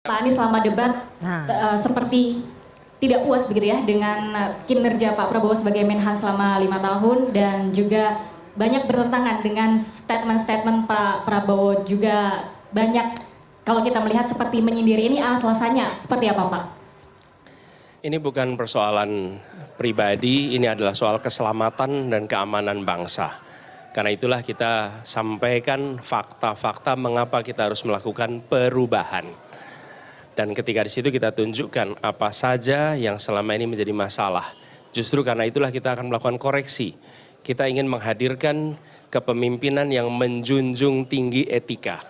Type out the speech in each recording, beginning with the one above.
Pak Anies selama debat seperti tidak puas begitu ya dengan kinerja Pak Prabowo sebagai Menhan selama 5 tahun dan juga banyak bertentangan dengan statement-statement Pak Prabowo juga banyak kalau kita melihat seperti menyindir ini alasannya seperti apa Pak? Ini bukan persoalan pribadi, ini adalah soal keselamatan dan keamanan bangsa. Karena itulah kita sampaikan fakta-fakta mengapa kita harus melakukan perubahan. Dan ketika di situ kita tunjukkan apa saja yang selama ini menjadi masalah. Justru karena itulah kita akan melakukan koreksi. Kita ingin menghadirkan kepemimpinan yang menjunjung tinggi etika.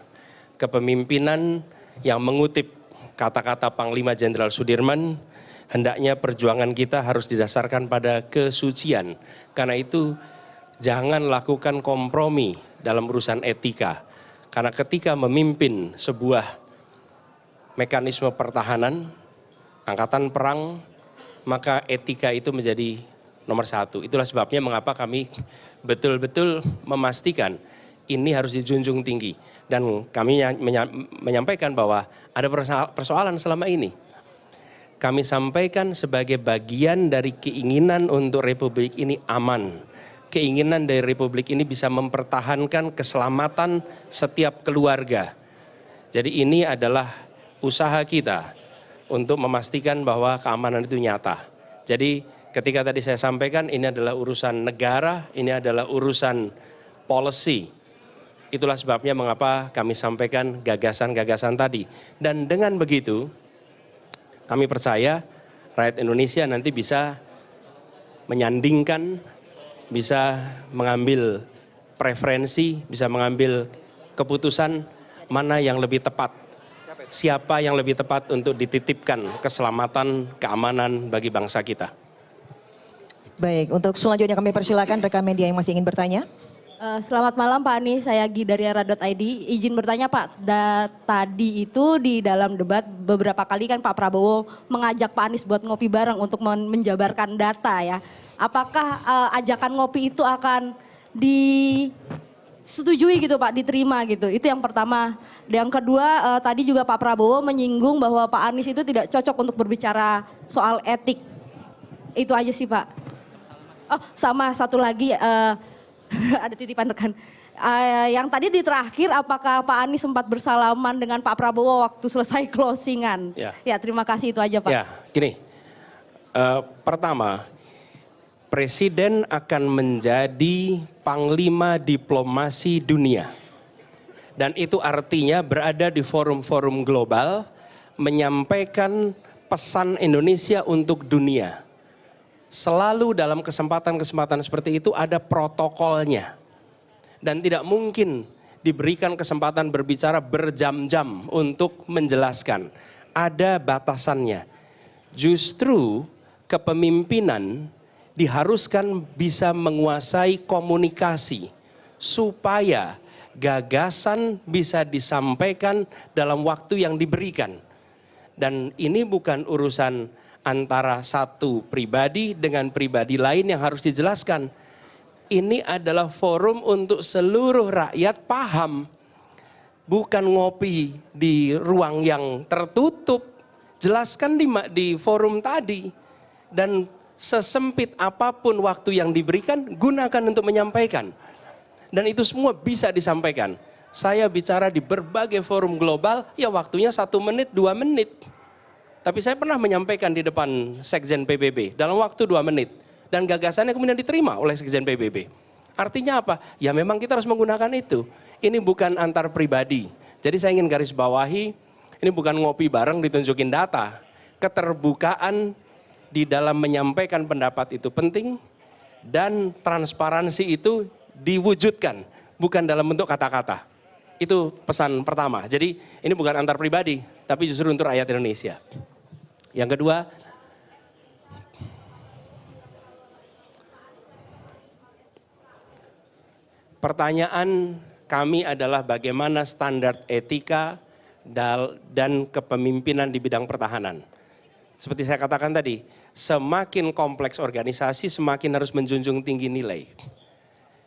Kepemimpinan yang mengutip kata-kata Panglima Jenderal Sudirman, hendaknya perjuangan kita harus didasarkan pada kesucian. Karena itu jangan lakukan kompromi dalam urusan etika. Karena ketika memimpin sebuah mekanisme pertahanan, angkatan perang, maka etika itu menjadi nomor satu. Itulah sebabnya mengapa kami betul-betul memastikan ini harus dijunjung tinggi. Dan kami menyampaikan bahwa ada persoalan selama ini. Kami sampaikan sebagai bagian dari keinginan untuk Republik ini aman. Keinginan dari Republik ini bisa mempertahankan keselamatan setiap keluarga. Jadi ini adalah usaha kita untuk memastikan bahwa keamanan itu nyata. Jadi ketika tadi saya sampaikan ini adalah urusan negara, ini adalah urusan policy. Itulah sebabnya mengapa kami sampaikan gagasan-gagasan tadi. Dan dengan begitu kami percaya rakyat Indonesia nanti bisa menyandingkan, bisa mengambil preferensi, bisa mengambil keputusan mana yang lebih tepat. Siapa yang lebih tepat untuk dititipkan keselamatan, keamanan bagi bangsa kita. Baik, untuk selanjutnya kami persilakan rekan media yang masih ingin bertanya. Selamat malam Pak Anies, saya Gi dari era.id. Izin bertanya Pak, tadi itu di dalam debat beberapa kali kan Pak Prabowo mengajak Pak Anies buat ngopi bareng untuk menjabarkan data ya. Apakah ajakan ngopi itu akan disetujui gitu Pak, diterima gitu? Itu yang pertama. Yang kedua, tadi juga Pak Prabowo menyinggung bahwa Pak Anies itu tidak cocok untuk berbicara soal etik. Itu aja sih Pak. Oh sama satu lagi, ada titipan rekan. Yang tadi di terakhir, apakah Pak Anies sempat bersalaman dengan Pak Prabowo waktu selesai closingan? Ya terima kasih, itu aja Pak. Ya gini, pertama Presiden akan menjadi panglima diplomasi dunia. Dan itu artinya berada di forum-forum global, menyampaikan pesan Indonesia untuk dunia. Selalu dalam kesempatan-kesempatan seperti itu ada protokolnya. Dan tidak mungkin diberikan kesempatan berbicara berjam-jam untuk menjelaskan. Ada batasannya. Justru kepemimpinan diharuskan bisa menguasai komunikasi supaya gagasan bisa disampaikan dalam waktu yang diberikan. Dan ini bukan urusan antara satu pribadi dengan pribadi lain yang harus dijelaskan. Ini adalah forum untuk seluruh rakyat paham. Bukan ngopi di ruang yang tertutup. Jelaskan di forum tadi. Dan sesempit apapun waktu yang diberikan, gunakan untuk menyampaikan. Dan itu semua bisa disampaikan. Saya bicara di berbagai forum global, ya waktunya 1 menit, 2 menit. Tapi saya pernah menyampaikan di depan Sekjen PBB dalam waktu 2 menit. Dan gagasannya kemudian diterima oleh Sekjen PBB. Artinya apa? Ya memang kita harus menggunakan itu. Ini bukan antar pribadi. Jadi saya ingin garis bawahi, ini bukan ngopi bareng ditunjukin data. Keterbukaan di dalam menyampaikan pendapat itu penting. Dan transparansi itu diwujudkan. Bukan dalam bentuk kata-kata. Itu pesan pertama. Jadi ini bukan antar pribadi, tapi justru untuk rakyat Indonesia. Yang kedua, pertanyaan kami adalah bagaimana standar etika dan kepemimpinan di bidang pertahanan. Seperti saya katakan tadi, semakin kompleks organisasi, semakin harus menjunjung tinggi nilai.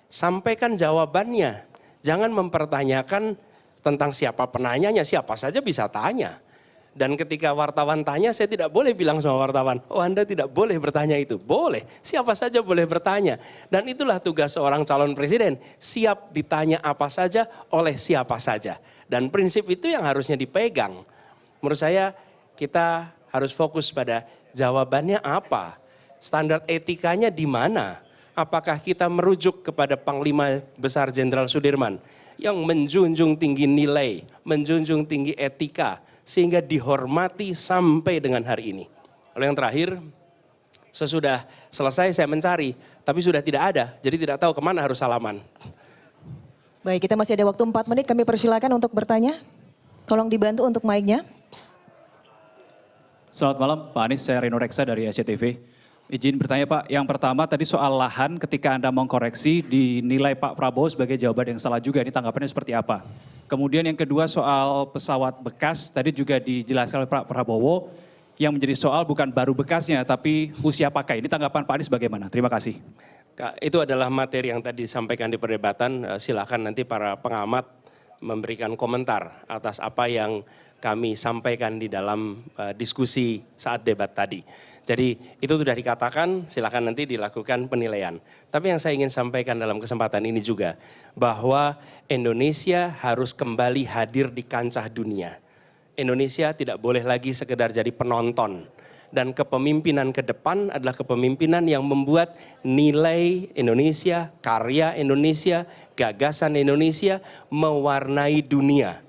Sampaikan jawabannya. Jangan mempertanyakan tentang siapa penanyanya, siapa saja bisa tanya. Dan ketika wartawan tanya, saya tidak boleh bilang sama wartawan, oh Anda tidak boleh bertanya itu. Boleh, siapa saja boleh bertanya. Dan itulah tugas seorang calon presiden, siap ditanya apa saja oleh siapa saja. Dan prinsip itu yang harusnya dipegang. Menurut saya kita harus fokus pada jawabannya apa, standar etikanya di mana. Apakah kita merujuk kepada Panglima Besar Jenderal Sudirman yang menjunjung tinggi nilai, menjunjung tinggi etika, sehingga dihormati sampai dengan hari ini. Lalu yang terakhir, sesudah selesai saya mencari, tapi sudah tidak ada, jadi tidak tahu kemana harus salaman. Baik, kita masih ada waktu 4 menit, kami persilakan untuk bertanya. Tolong dibantu untuk mic-nya. Selamat malam Pak Anies, saya Reno Reksa dari SCTV. Izin bertanya Pak, yang pertama tadi soal lahan ketika Anda mengkoreksi dinilai Pak Prabowo sebagai jawaban yang salah juga, ini tanggapannya seperti apa? Kemudian yang kedua soal pesawat bekas, tadi juga dijelaskan oleh Pak Prabowo, yang menjadi soal bukan baru bekasnya tapi usia pakai. Ini tanggapan Pak Anies bagaimana? Terima kasih. Itu adalah materi yang tadi disampaikan di perdebatan, silakan nanti para pengamat memberikan komentar atas apa yang kami sampaikan di dalam diskusi saat debat tadi. Jadi itu sudah dikatakan, silakan nanti dilakukan penilaian. Tapi yang saya ingin sampaikan dalam kesempatan ini juga, bahwa Indonesia harus kembali hadir di kancah dunia. Indonesia tidak boleh lagi sekedar jadi penonton. Dan kepemimpinan ke depan adalah kepemimpinan yang membuat nilai Indonesia, karya Indonesia, gagasan Indonesia mewarnai dunia.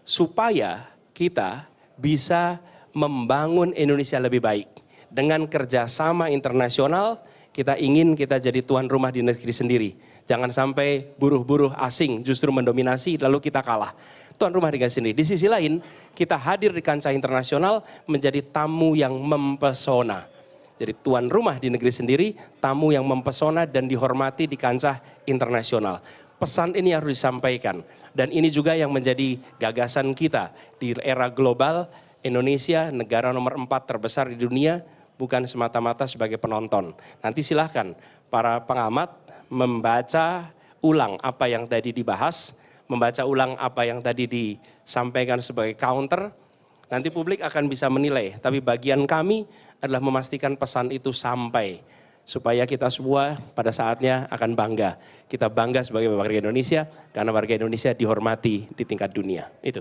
Supaya kita bisa membangun Indonesia lebih baik. Dengan kerjasama internasional, kita ingin kita jadi tuan rumah di negeri sendiri. Jangan sampai buruh-buruh asing justru mendominasi lalu kita kalah. Tuan rumah di negeri sendiri. Di sisi lain, kita hadir di kancah internasional menjadi tamu yang mempesona. Jadi tuan rumah di negeri sendiri, tamu yang mempesona dan dihormati di kancah internasional. Pesan ini harus disampaikan. Dan ini juga yang menjadi gagasan kita di era global. Indonesia negara nomor 4 terbesar di dunia, bukan semata-mata sebagai penonton. Nanti silahkan para pengamat membaca ulang apa yang tadi dibahas, membaca ulang apa yang tadi disampaikan sebagai counter. Nanti publik akan bisa menilai, tapi bagian kami adalah memastikan pesan itu sampai. Supaya kita semua pada saatnya akan bangga. Kita bangga sebagai warga Indonesia, karena warga Indonesia dihormati di tingkat dunia. Itu.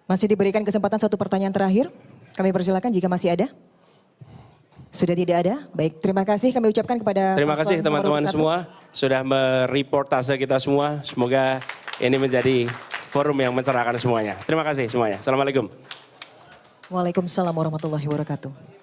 Masih diberikan kesempatan satu pertanyaan terakhir. Kami persilakan jika masih ada. Sudah tidak ada. Baik, terima kasih kami ucapkan kepada terima kasih teman-teman semua sudah mereportase kita semua. Semoga ini menjadi forum yang mencerahkan semuanya. Terima kasih semuanya. Assalamualaikum. Waalaikumsalam warahmatullahi wabarakatuh.